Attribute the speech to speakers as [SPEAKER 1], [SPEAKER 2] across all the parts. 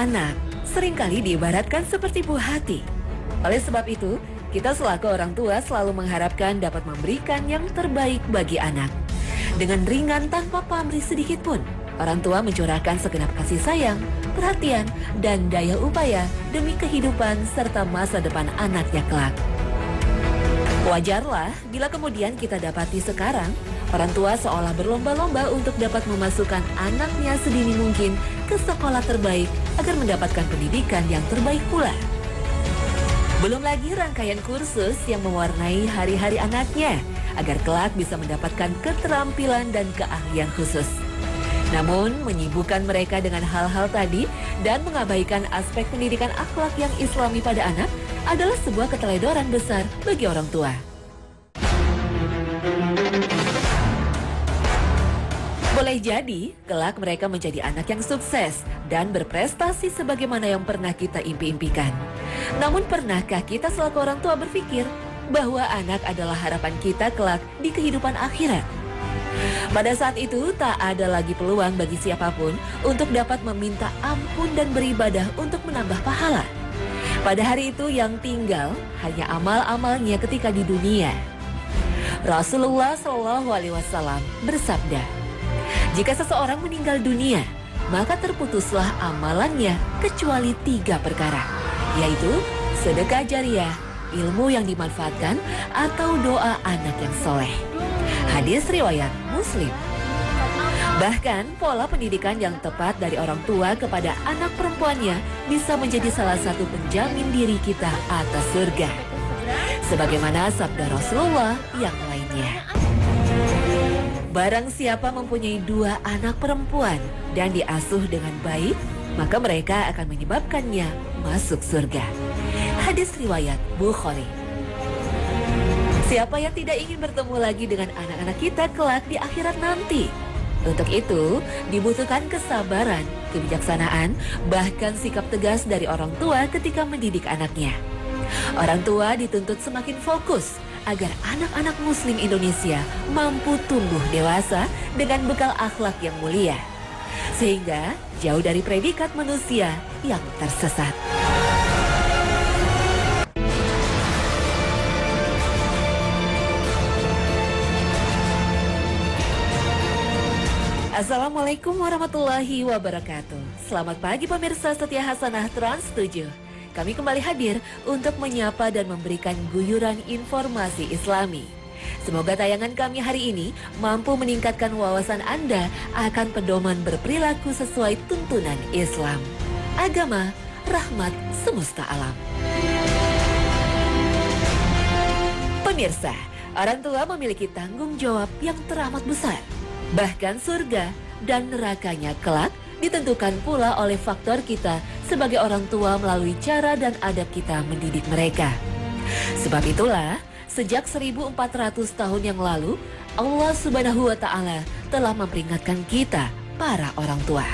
[SPEAKER 1] Anak seringkali diibaratkan seperti buah hati. Oleh sebab itu, kita selaku orang tua selalu mengharapkan dapat memberikan yang terbaik bagi anak. Dengan ringan tanpa pamrih sedikit pun, orang tua mencurahkan segenap kasih sayang, perhatian, dan daya upaya demi kehidupan serta masa depan anaknya kelak. Wajarlah bila kemudian kita dapati sekarang, orang tua seolah berlomba-lomba untuk dapat memasukkan anaknya sedini mungkin ke sekolah terbaik agar mendapatkan pendidikan yang terbaik pula. Belum lagi rangkaian kursus yang mewarnai hari-hari anaknya agar kelak bisa mendapatkan keterampilan dan keahlian khusus. Namun, menyibukkan mereka dengan hal-hal tadi dan mengabaikan aspek pendidikan akhlak yang islami pada anak adalah sebuah keteledoran besar bagi orang tua. Boleh jadi, kelak mereka menjadi anak yang sukses dan berprestasi sebagaimana yang pernah kita impi-impikan. Namun pernahkah kita selaku orang tua berpikir bahwa anak adalah harapan kita kelak di kehidupan akhirat? Pada saat itu tak ada lagi peluang bagi siapapun untuk dapat meminta ampun dan beribadah untuk menambah pahala. Pada hari itu yang tinggal hanya amal-amalnya ketika di dunia. Rasulullah SAW bersabda, jika seseorang meninggal dunia, maka terputuslah amalannya kecuali 3 perkara, yaitu sedekah jariah, ilmu yang dimanfaatkan, atau doa anak yang soleh. Hadis riwayat Muslim. Bahkan pola pendidikan yang tepat dari orang tua kepada anak perempuannya bisa menjadi salah satu penjamin diri kita atas surga. Sebagaimana sabda Rasulullah yang lainnya. Barang siapa mempunyai 2 anak perempuan dan diasuh dengan baik, maka mereka akan menyebabkannya masuk surga. Hadis riwayat Bukhari. Siapa yang tidak ingin bertemu lagi dengan anak-anak kita kelak di akhirat nanti? Untuk itu, dibutuhkan kesabaran, kebijaksanaan, bahkan sikap tegas dari orang tua ketika mendidik anaknya. Orang tua dituntut semakin fokus agar anak-anak muslim Indonesia mampu tumbuh dewasa dengan bekal akhlak yang mulia, sehingga jauh dari predikat manusia yang tersesat. Assalamualaikum warahmatullahi wabarakatuh. Selamat pagi pemirsa setia Hasanah Trans 7. Kami kembali hadir untuk menyapa dan memberikan guyuran informasi Islami. Semoga tayangan kami hari ini mampu meningkatkan wawasan Anda akan pedoman berperilaku sesuai tuntunan Islam. Agama, rahmat semesta alam. Pemirsa, orang tua memiliki tanggung jawab yang teramat besar. Bahkan surga dan nerakanya kelak ditentukan pula oleh faktor kita sebagai orang tua melalui cara dan adab kita mendidik mereka. Sebab itulah, sejak 1400 tahun yang lalu, Allah Subhanahu wa Ta'ala telah memperingatkan kita, para orang tua.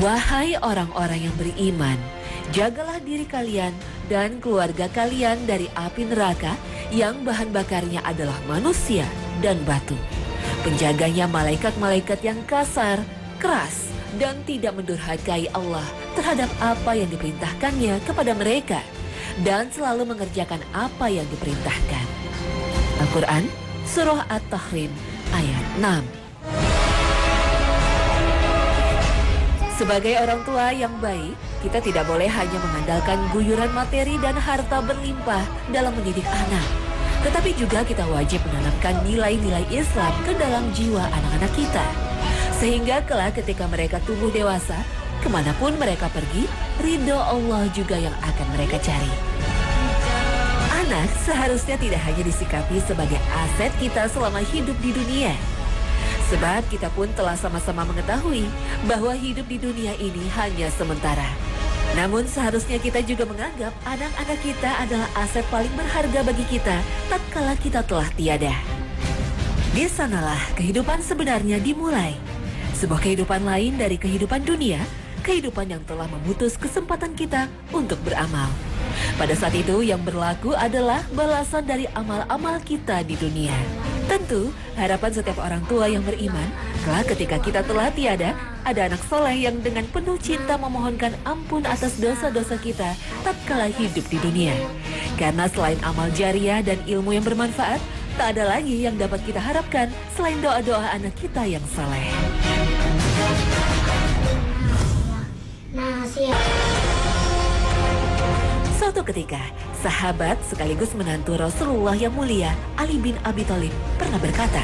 [SPEAKER 1] Wahai orang-orang yang beriman, jagalah diri kalian dan keluarga kalian dari api neraka yang bahan bakarnya adalah manusia dan batu. Penjaganya malaikat-malaikat yang kasar, keras, dan tidak mendurhakai Allah terhadap apa yang diperintahkannya kepada mereka, dan selalu mengerjakan apa yang diperintahkan. Al-Quran, Surah At-Tahrim, ayat 6. Sebagai orang tua yang baik, kita tidak boleh hanya mengandalkan guyuran materi dan harta berlimpah dalam mendidik anak, tetapi juga kita wajib menanamkan nilai-nilai Islam ke dalam jiwa anak-anak kita. Sehingga kelak ketika mereka tumbuh dewasa, kemanapun mereka pergi, ridho Allah juga yang akan mereka cari. Anak seharusnya tidak hanya disikapi sebagai aset kita selama hidup di dunia. Sebab kita pun telah sama-sama mengetahui bahwa hidup di dunia ini hanya sementara. Namun seharusnya kita juga menganggap anak-anak kita adalah aset paling berharga bagi kita tatkala kita telah tiada. Di sanalah kehidupan sebenarnya dimulai. Sebuah kehidupan lain dari kehidupan dunia, kehidupan yang telah memutus kesempatan kita untuk beramal. Pada saat itu yang berlaku adalah balasan dari amal-amal kita di dunia. Tentu, harapan setiap orang tua yang beriman, kelak ketika kita telah tiada, ada anak soleh yang dengan penuh cinta memohonkan ampun atas dosa-dosa kita tatkala hidup di dunia. Karena selain amal jariah dan ilmu yang bermanfaat, tak ada lagi yang dapat kita harapkan selain doa-doa anak kita yang soleh. Suatu ketika, sahabat sekaligus menantu Rasulullah yang mulia, Ali bin Abi Thalib, pernah berkata,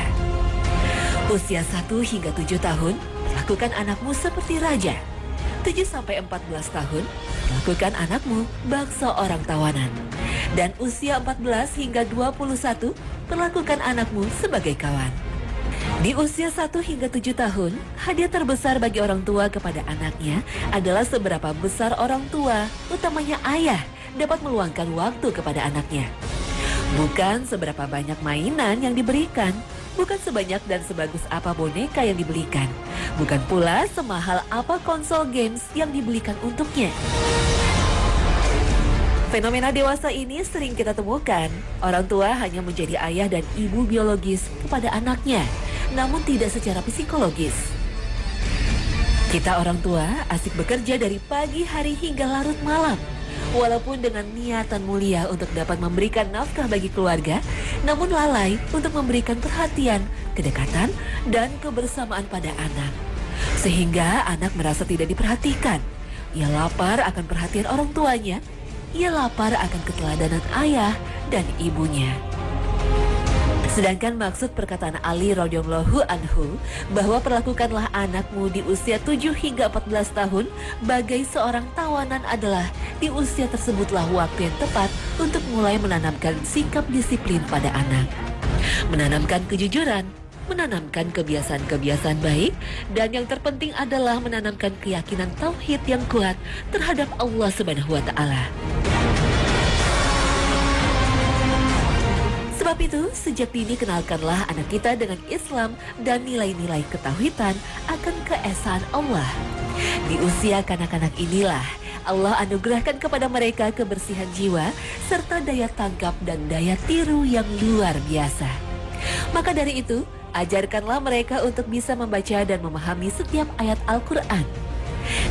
[SPEAKER 1] usia 1 hingga 7 tahun, lakukan anakmu seperti raja. 7-14 tahun, lakukan anakmu bangsa orang tawanan. Dan usia 14 hingga 21, perlakukan anakmu sebagai kawan. Di usia 1 hingga 7 tahun, hadiah terbesar bagi orang tua kepada anaknya adalah seberapa besar orang tua, utamanya ayah, dapat meluangkan waktu kepada anaknya. Bukan seberapa banyak mainan yang diberikan, bukan sebanyak dan sebagus apa boneka yang dibelikan, bukan pula semahal apa konsol games yang dibelikan untuknya. Fenomena dewasa ini sering kita temukan. Orang tua hanya menjadi ayah dan ibu biologis kepada anaknya, namun tidak secara psikologis. Kita orang tua asik bekerja dari pagi hari hingga larut malam. Walaupun dengan niatan mulia untuk dapat memberikan nafkah bagi keluarga, namun lalai untuk memberikan perhatian, kedekatan, dan kebersamaan pada anak. Sehingga anak merasa tidak diperhatikan. Ia lapar akan perhatian orang tuanya, ia lapar akan keteladanan ayah dan ibunya. Sedangkan maksud perkataan Ali radhiyallahu anhu bahwa perlakukanlah anakmu di usia 7 hingga 14 tahun bagai seorang tawanan adalah di usia tersebutlah waktu yang tepat untuk mulai menanamkan sikap disiplin pada anak. Menanamkan kejujuran, menanamkan kebiasaan-kebiasaan baik, dan yang terpenting adalah menanamkan keyakinan tauhid yang kuat terhadap Allah Subhanahu wa Ta'ala. Sebab itu, sejak dini kenalkanlah anak kita dengan Islam dan nilai-nilai ketauhidan akan keesaan Allah. Di usia kanak-kanak inilah Allah anugerahkan kepada mereka kebersihan jiwa serta daya tangkap dan daya tiru yang luar biasa. Maka dari itu, ajarkanlah mereka untuk bisa membaca dan memahami setiap ayat Al-Quran.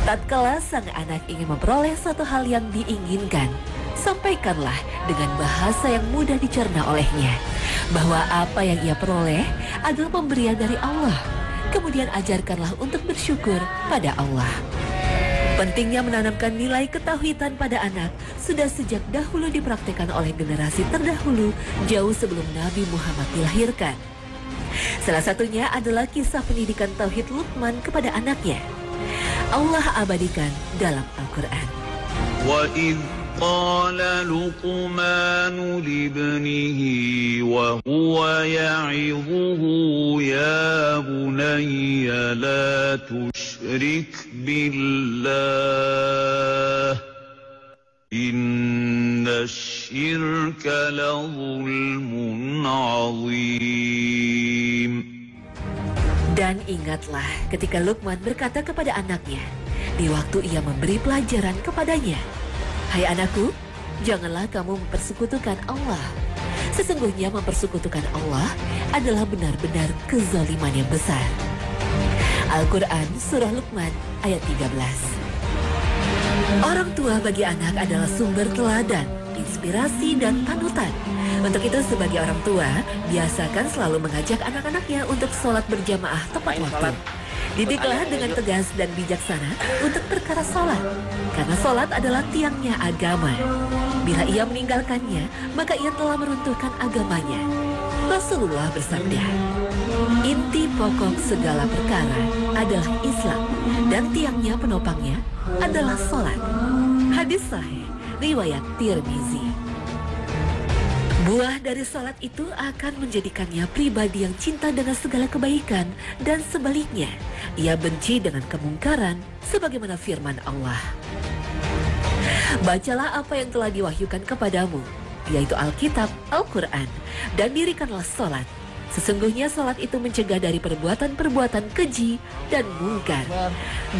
[SPEAKER 1] Tatkala sang anak ingin memperoleh suatu hal yang diinginkan, sampaikanlah dengan bahasa yang mudah dicerna olehnya bahwa apa yang ia peroleh adalah pemberian dari Allah. Kemudian ajarkanlah untuk bersyukur pada Allah. Pentingnya menanamkan nilai ketauhidan pada anak sudah sejak dahulu dipraktikkan oleh generasi terdahulu jauh sebelum Nabi Muhammad dilahirkan. Salah satunya adalah kisah pendidikan tauhid Luqman kepada anaknya. Allah abadikan dalam Al-Quran.
[SPEAKER 2] قال لقمان لابنه وهو يعظه يا بني لا تشرك بالله إن الشرك لظلم عظيم.
[SPEAKER 1] Dan ingatlah ketika Luqman berkata kepada anaknya di waktu ia memberi pelajaran kepadanya, hai anakku, janganlah kamu mempersekutukan Allah. Sesungguhnya mempersekutukan Allah adalah benar-benar kezaliman yang besar. Al-Quran Surah Luqman ayat 13. Orang tua bagi anak adalah sumber teladan, inspirasi, dan panutan. Untuk itu sebagai orang tua, biasakan selalu mengajak anak-anaknya untuk sholat berjamaah tepat waktu. Didiklah dengan tegas dan bijaksana untuk perkara sholat, karena sholat adalah tiangnya agama. Bila ia meninggalkannya, maka ia telah meruntuhkan agamanya. Rasulullah bersabda, inti pokok segala perkara adalah Islam, dan tiangnya penopangnya adalah sholat. Hadis sahih, riwayat Tirmizi. Buah dari salat itu akan menjadikannya pribadi yang cinta dengan segala kebaikan, dan sebaliknya, ia benci dengan kemungkaran sebagaimana firman Allah. Bacalah apa yang telah diwahyukan kepadamu, yaitu Alkitab, Al-Quran, dan dirikanlah salat. Sesungguhnya salat itu mencegah dari perbuatan-perbuatan keji dan mungkar.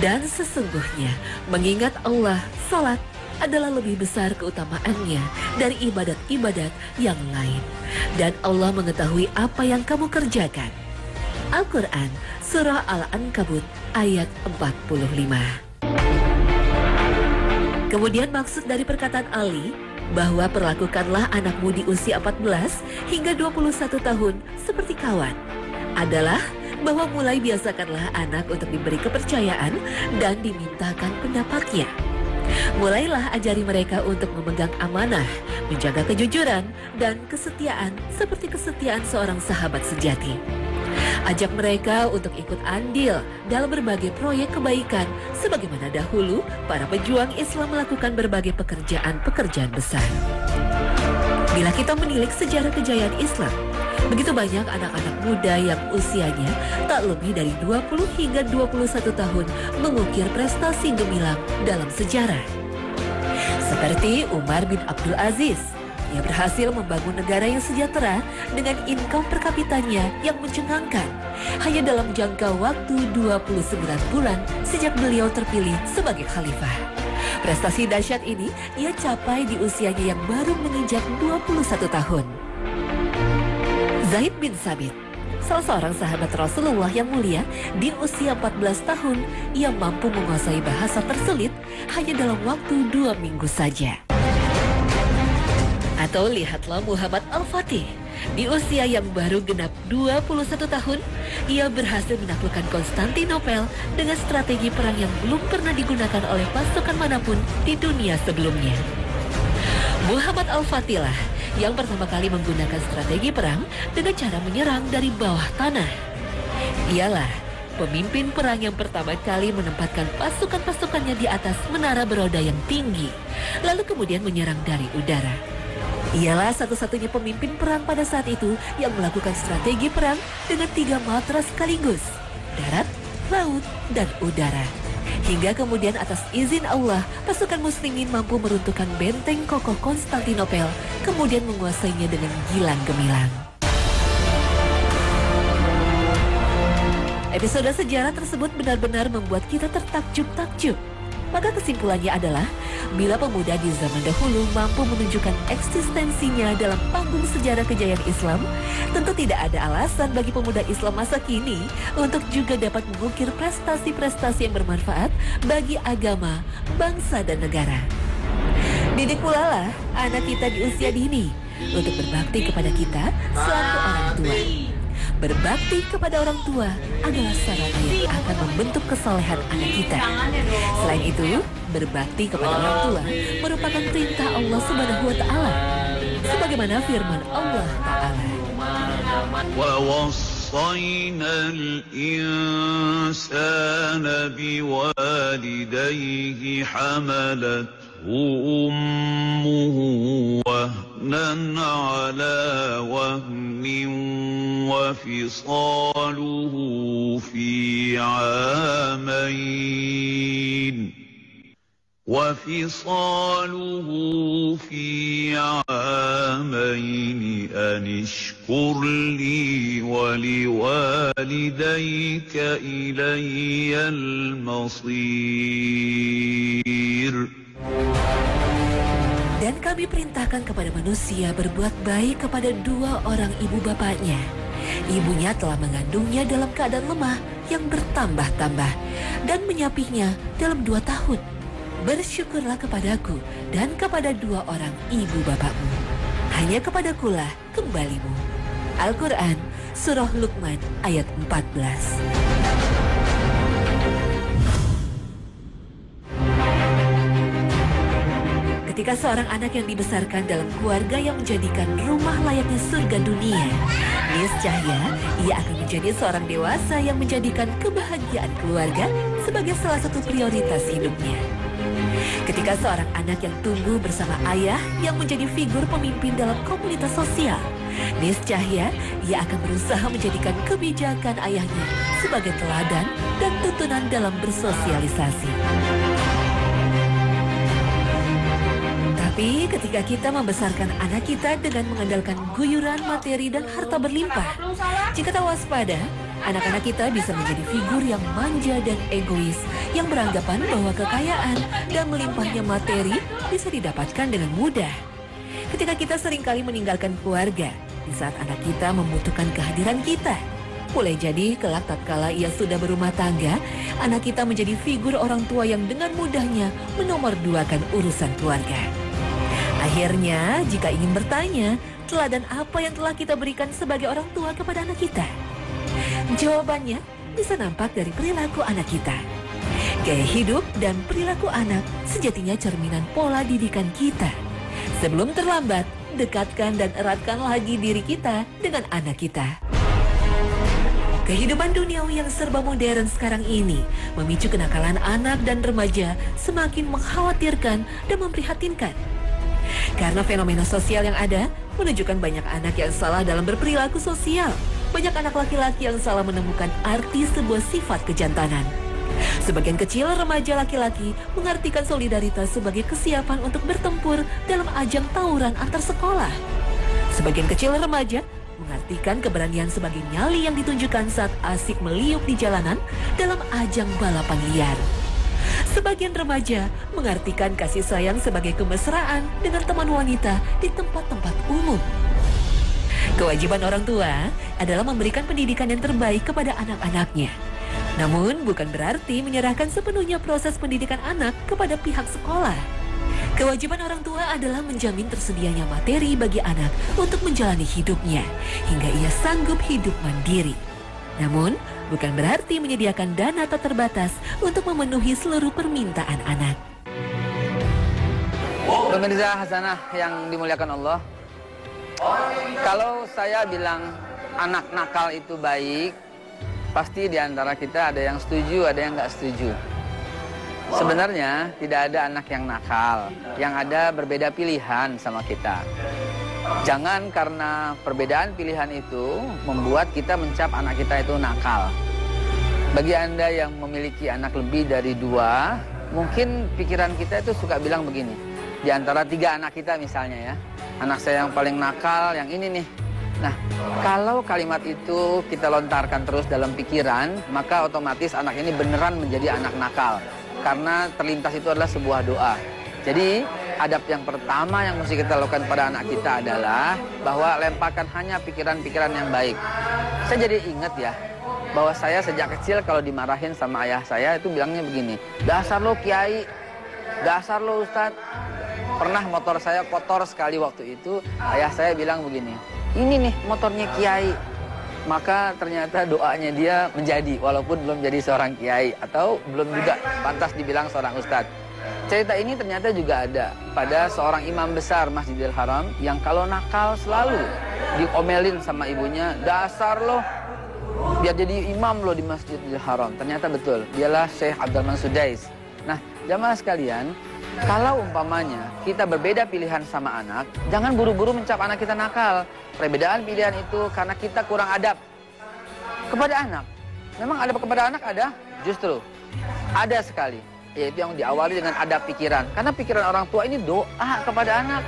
[SPEAKER 1] Dan sesungguhnya mengingat Allah, salat adalah lebih besar keutamaannya dari ibadat-ibadat yang lain. Dan Allah mengetahui apa yang kamu kerjakan. Al-Quran, Surah Al-Ankabut, ayat 45. Kemudian maksud dari perkataan Ali, bahwa perlakukanlah anakmu di usia 14 hingga 21 tahun seperti kawan, adalah bahwa mulai biasakanlah anak untuk diberi kepercayaan dan dimintakan pendapatnya. Mulailah ajari mereka untuk memegang amanah, menjaga kejujuran dan kesetiaan seperti kesetiaan seorang sahabat sejati. Ajak mereka untuk ikut andil dalam berbagai proyek kebaikan sebagaimana dahulu para pejuang Islam melakukan berbagai pekerjaan-pekerjaan besar. Bila kita menilik sejarah kejayaan Islam, begitu banyak anak-anak muda yang usianya tak lebih dari 20 hingga 21 tahun mengukir prestasi gemilang dalam sejarah. Seperti Umar bin Abdul Aziz, ia berhasil membangun negara yang sejahtera dengan income per kapitanya yang mencengangkan hanya dalam jangka waktu 29 bulan sejak beliau terpilih sebagai khalifah. Prestasi dahsyat ini ia capai di usianya yang baru menginjak 21 tahun. Zaid bin Sabit, salah seorang sahabat Rasulullah yang mulia, di usia 14 tahun, ia mampu menguasai bahasa tersulit hanya dalam waktu 2 minggu saja. Atau lihatlah Muhammad Al-Fatih, di usia yang baru genap 21 tahun, ia berhasil menaklukkan Konstantinopel dengan strategi perang yang belum pernah digunakan oleh pasukan manapun di dunia sebelumnya. Muhammad Al-Fatih lah yang pertama kali menggunakan strategi perang dengan cara menyerang dari bawah tanah. Ialah pemimpin perang yang pertama kali menempatkan pasukan-pasukannya di atas menara beroda yang tinggi, lalu kemudian menyerang dari udara. Ialah satu-satunya pemimpin perang pada saat itu yang melakukan strategi perang dengan 3 matra sekaligus, darat, laut, dan udara. Hingga kemudian atas izin Allah, pasukan muslimin mampu meruntuhkan benteng kokoh Konstantinopel, kemudian menguasainya dengan gilang gemilang. Episode sejarah tersebut benar-benar membuat kita tertakjub-takjub. Maka kesimpulannya adalah, bila pemuda di zaman dahulu mampu menunjukkan eksistensinya dalam panggung sejarah kejayaan Islam, tentu tidak ada alasan bagi pemuda Islam masa kini untuk juga dapat mengukir prestasi-prestasi yang bermanfaat bagi agama, bangsa, dan negara. Didik pula lah anak kita di usia dini untuk berbakti kepada kita selaku orang tua. Berbakti kepada orang tua adalah sarana yang akan membentuk kesalehan anak kita. Selain itu, berbakti kepada orang tua merupakan perintah Allah Subhanahu wa Ta'ala, sebagaimana firman Allah Ta'ala.
[SPEAKER 2] وَوَصَّيْنَا الْإِنسَانَ بِوَالِدَيْهِ حَمَلَتْهُ أُمُّهُ وَهْنًا عَلَى وَهْنٍ وَفِصَالُهُ في عامين أن اشكر لي ولوالديك إلي المصير.
[SPEAKER 1] Dan kami perintahkan kepada manusia berbuat baik kepada 2 orang ibu bapaknya. Ibunya telah mengandungnya dalam keadaan lemah yang bertambah-tambah dan menyapihnya dalam 2 tahun. Bersyukurlah kepadaku dan kepada 2 orang ibu bapakmu. Hanya kepadakulah kembalimu. Al-Quran, Surah Luqman, ayat 14. Ketika seorang anak yang dibesarkan dalam keluarga yang menjadikan rumah layaknya surga dunia, niscaya ia akan menjadi seorang dewasa yang menjadikan kebahagiaan keluarga sebagai salah satu prioritas hidupnya. Ketika seorang anak yang tumbuh bersama ayah yang menjadi figur pemimpin dalam komunitas sosial, niscaya ia akan berusaha menjadikan kebijakan ayahnya sebagai teladan dan tuntunan dalam bersosialisasi. Tapi ketika kita membesarkan anak kita dengan mengandalkan guyuran materi dan harta berlimpah, jika tak waspada, anak-anak kita bisa menjadi figur yang manja dan egois, yang beranggapan bahwa kekayaan dan melimpahnya materi bisa didapatkan dengan mudah. Ketika kita seringkali meninggalkan keluarga, di saat anak kita membutuhkan kehadiran kita. Boleh jadi kelak tatkala ia sudah berumah tangga, anak kita menjadi figur orang tua yang dengan mudahnya menomorduakan urusan keluarga. Akhirnya, jika ingin bertanya, teladan apa yang telah kita berikan sebagai orang tua kepada anak kita? Jawabannya bisa nampak dari perilaku anak kita. Gaya hidup dan perilaku anak sejatinya cerminan pola didikan kita. Sebelum terlambat, dekatkan dan eratkan lagi diri kita dengan anak kita. Kehidupan duniawi yang serba modern sekarang ini memicu kenakalan anak dan remaja semakin mengkhawatirkan dan memprihatinkan. Karena fenomena sosial yang ada menunjukkan banyak anak yang salah dalam berperilaku sosial. Banyak anak laki-laki yang salah menemukan arti sebuah sifat kejantanan. Sebagian kecil remaja laki-laki mengartikan solidaritas sebagai kesiapan untuk bertempur dalam ajang tawuran antar sekolah. Sebagian kecil remaja mengartikan keberanian sebagai nyali yang ditunjukkan saat asik meliuk di jalanan dalam ajang balapan liar. Sebagian remaja mengartikan kasih sayang sebagai kemesraan dengan teman wanita di tempat-tempat umum. Kewajiban orang tua adalah memberikan pendidikan yang terbaik kepada anak-anaknya. Namun bukan berarti menyerahkan sepenuhnya proses pendidikan anak kepada pihak sekolah. Kewajiban orang tua adalah menjamin tersedianya materi bagi anak untuk menjalani hidupnya hingga ia sanggup hidup mandiri. Namun, bukan berarti menyediakan dana tak terbatas untuk memenuhi seluruh permintaan anak.
[SPEAKER 3] Pemirsa Hasanah yang dimuliakan Allah, kalau saya bilang anak nakal itu baik, pasti di antara kita ada yang setuju, ada yang nggak setuju. Sebenarnya tidak ada anak yang nakal, yang ada berbeda pilihan sama kita. Jangan karena perbedaan pilihan itu membuat kita mencap anak kita itu nakal. Bagi Anda yang memiliki anak lebih dari 2, mungkin pikiran kita itu suka bilang begini. Di antara 3 anak kita misalnya ya, anak saya yang paling nakal, yang ini nih. Nah, kalau kalimat itu kita lontarkan terus dalam pikiran, maka otomatis anak ini beneran menjadi anak nakal. Karena terlintas itu adalah sebuah doa. Jadi, adab yang pertama yang mesti kita lakukan pada anak kita adalah bahwa lemparkan hanya pikiran-pikiran yang baik. Saya jadi ingat ya, bahwa saya sejak kecil kalau dimarahin sama ayah saya itu bilangnya begini, dasar lo kiai, dasar lo ustadz. Pernah motor saya kotor sekali waktu itu, ayah saya bilang begini, ini nih motornya kiai. Maka ternyata doanya dia menjadi, walaupun belum jadi seorang kiai atau belum juga pantas dibilang seorang ustadz. Cerita ini ternyata juga ada pada seorang imam besar Masjidil Haram yang kalau nakal selalu diomelin sama ibunya, dasar lo, biar jadi imam lo di Masjidil Haram. Ternyata betul, dialah Syekh Abdurrahman Sudais. Nah, jamaah sekalian, kalau umpamanya kita berbeda pilihan sama anak, jangan buru-buru mencap anak kita nakal. Perbedaan pilihan itu karena kita kurang adab kepada anak. Memang adab kepada anak ada? Justru ada sekali. Yaitu yang diawali dengan adab pikiran. Karena pikiran orang tua ini doa kepada anak.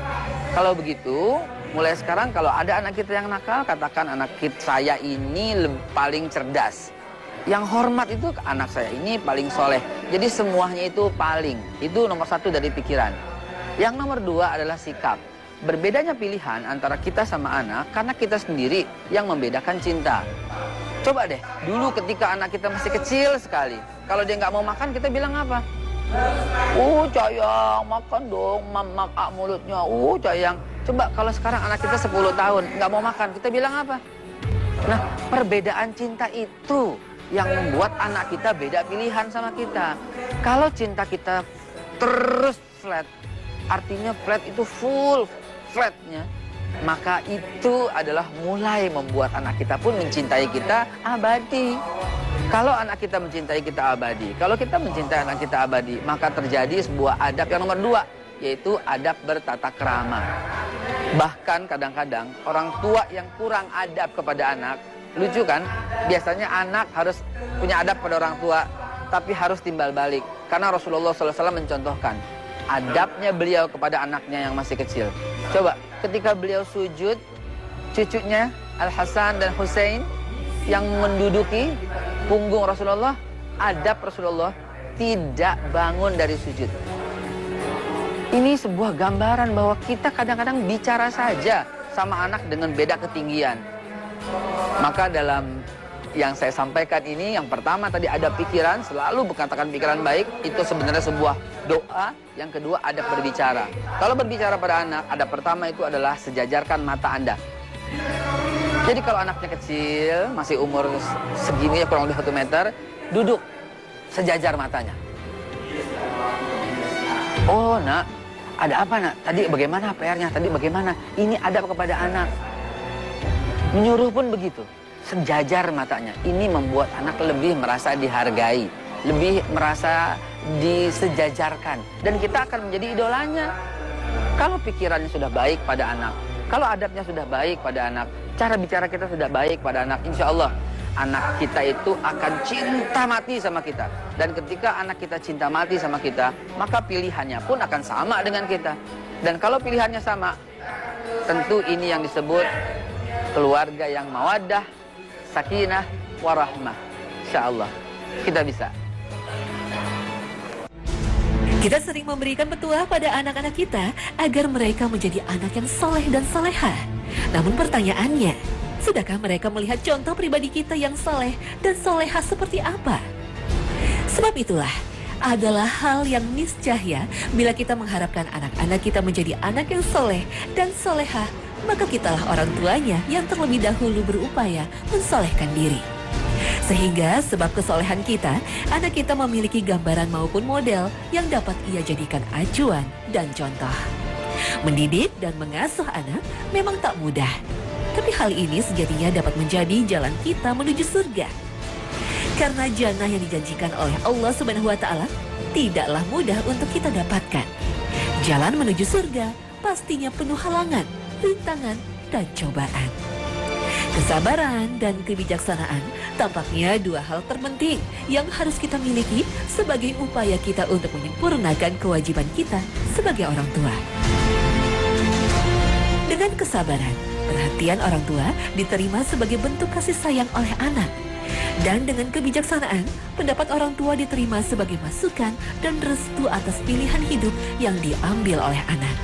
[SPEAKER 3] Kalau begitu, mulai sekarang kalau ada anak kita yang nakal, katakan anak saya ini paling cerdas. Yang hormat itu anak saya ini paling soleh. Jadi semuanya itu paling. Itu nomor 1 dari pikiran. Yang nomor 2 adalah sikap. Berbedanya pilihan antara kita sama anak karena kita sendiri yang membedakan cinta. Coba deh, dulu ketika anak kita masih kecil sekali, kalau dia nggak mau makan, kita bilang apa? Sayang, makan dong, mamak mulutnya. Sayang. Coba kalau sekarang anak kita 10 tahun, nggak mau makan, kita bilang apa? Nah, perbedaan cinta itu yang membuat anak kita beda pilihan sama kita. Kalau cinta kita terus flat, artinya flat itu full flatnya, maka itu adalah mulai membuat anak kita pun mencintai kita abadi. Kalau anak kita mencintai kita abadi, kalau kita mencintai anak kita abadi, maka terjadi sebuah adab yang nomor 2, yaitu adab bertata krama. Bahkan kadang-kadang orang tua yang kurang adab kepada anak, lucu kan? Biasanya anak harus punya adab pada orang tua, tapi harus timbal balik. Karena Rasulullah SAW mencontohkan adabnya beliau kepada anaknya yang masih kecil. Coba, ketika beliau sujud, cucunya Al-Hasan dan Hussein yang menduduki punggung Rasulullah, adab Rasulullah tidak bangun dari sujud. Ini sebuah gambaran bahwa kita kadang-kadang bicara saja sama anak dengan beda ketinggian. Maka dalam yang saya sampaikan ini, yang pertama tadi ada pikiran, selalu berkatakan pikiran baik, itu sebenarnya sebuah doa. Yang kedua adab berbicara. Kalau berbicara pada anak, adab pertama itu adalah sejajarkan mata Anda. Jadi kalau anaknya kecil, masih umur segini, kurang lebih 1 meter, duduk, sejajar matanya. Oh nak, ada apa nak? Tadi bagaimana PR-nya? Tadi bagaimana? Ini adab kepada anak. Menyuruh pun begitu, sejajar matanya. Ini membuat anak lebih merasa dihargai, lebih merasa disejajarkan. Dan kita akan menjadi idolanya. Kalau pikirannya sudah baik pada anak, kalau adabnya sudah baik pada anak, cara bicara kita sudah baik pada anak, insya Allah anak kita itu akan cinta mati sama kita. Dan ketika anak kita cinta mati sama kita, maka pilihannya pun akan sama dengan kita. Dan kalau pilihannya sama, tentu ini yang disebut keluarga yang mawaddah, sakinah, warahmah. Insya Allah kita bisa.
[SPEAKER 1] Kita sering memberikan petua pada anak-anak kita agar mereka menjadi anak yang soleh dan solehah. Namun pertanyaannya, sudahkah mereka melihat contoh pribadi kita yang soleh dan solehah seperti apa? Sebab itulah adalah hal yang niscaya bila kita mengharapkan anak-anak kita menjadi anak yang soleh dan solehah, maka kitalah orang tuanya yang terlebih dahulu berupaya mensolehkan diri. Sehingga sebab kesolehan kita, anak kita memiliki gambaran maupun model yang dapat ia jadikan acuan dan contoh. Mendidik dan mengasuh anak memang tak mudah. Tapi hal ini sejatinya dapat menjadi jalan kita menuju surga. Karena jannah yang dijanjikan oleh Allah Subhanahu wa Ta'ala tidaklah mudah untuk kita dapatkan. Jalan menuju surga pastinya penuh halangan, rintangan, dan cobaan. Kesabaran dan kebijaksanaan tampaknya 2 hal terpenting yang harus kita miliki sebagai upaya kita untuk menyempurnakan kewajiban kita sebagai orang tua. Dengan kesabaran, perhatian orang tua diterima sebagai bentuk kasih sayang oleh anak. Dan dengan kebijaksanaan, pendapat orang tua diterima sebagai masukan dan restu atas pilihan hidup yang diambil oleh anak.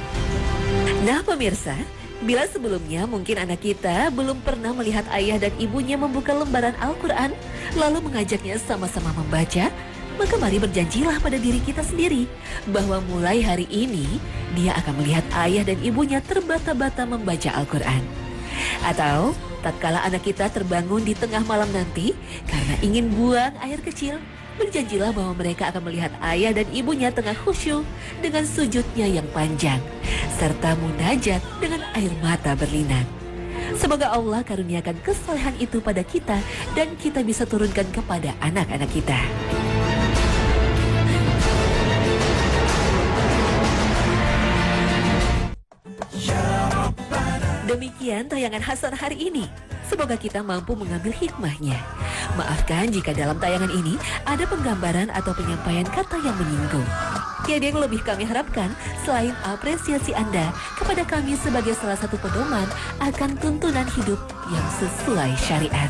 [SPEAKER 1] Nah pemirsa, bila sebelumnya mungkin anak kita belum pernah melihat ayah dan ibunya membuka lembaran Al-Quran, lalu mengajaknya sama-sama membaca, maka mari berjanjilah pada diri kita sendiri bahwa mulai hari ini dia akan melihat ayah dan ibunya terbata-bata membaca Al-Quran. Atau tatkala anak kita terbangun di tengah malam nanti karena ingin buang air kecil, berjanjilah bahwa mereka akan melihat ayah dan ibunya tengah khusyuk dengan sujudnya yang panjang, serta munajat dengan air mata berlinang. Semoga Allah karuniakan kesolehan itu pada kita dan kita bisa turunkan kepada anak-anak kita. Demikian tayangan Hasan hari ini. Semoga kita mampu mengambil hikmahnya. Maafkan jika dalam tayangan ini ada penggambaran atau penyampaian kata yang menyinggung. Tiada yang lebih kami harapkan selain apresiasi Anda kepada kami sebagai salah satu pedoman akan tuntunan hidup yang sesuai syariat.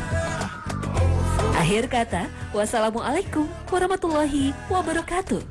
[SPEAKER 1] Akhir kata, wassalamualaikum warahmatullahi wabarakatuh.